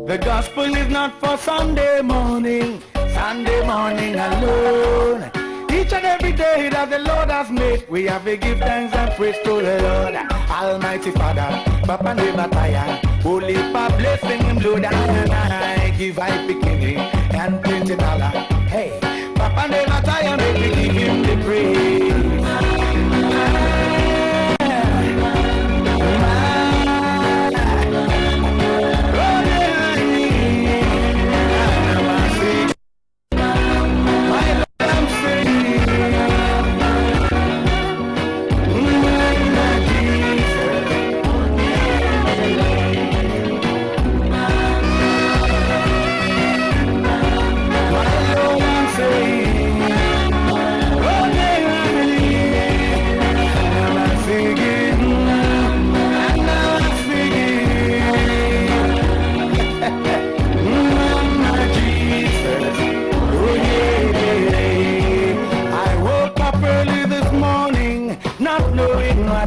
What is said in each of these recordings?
The gospel is not for Sunday morning alone. Each and every day that the Lord has made, we have to give thanks and praise to the Lord. Almighty Father, Papa never tire. Holy Papa blessing him, Lord, and I give I beginning and $20. Hey, Papa never tire, make me give him the praise.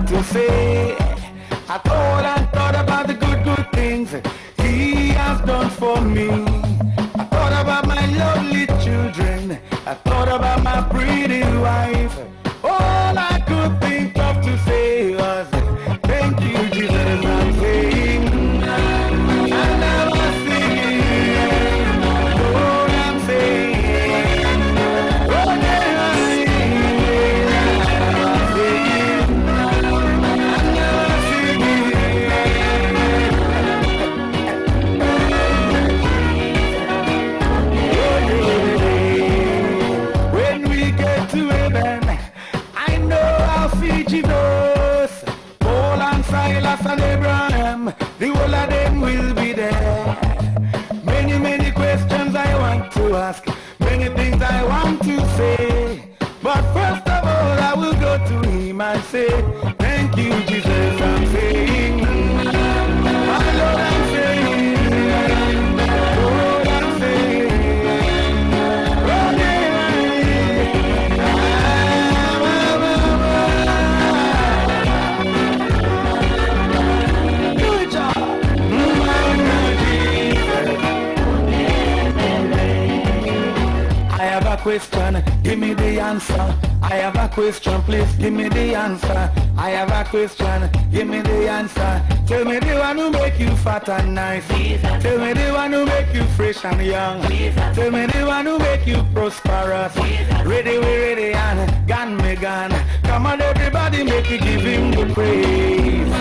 To say, I thought about the good things he has done for me. I thought about my lovely children. I thought about my pretty wife. All I could think of to say was, thank you, Jesus. I'm saying, and I was singing, Lord, I'm saying, oh, and Abraham, the whole of them will be there. Many questions I want to ask, many things I want to say. But first of all, I will go to him and say, thank you, Jesus. I'm saying, my Lord, I'm saying, Lord, I'm saying, Lord, question, give me the answer. I have a question, please give me the answer. I have a question, give me the answer. Tell me the one who make you fat and nice. Jesus. Tell me the one who make you fresh and young. Jesus. Tell me the one who make you prosperous. Jesus. Ready, we ready and gone me gone. Come on everybody, make you give him the praise.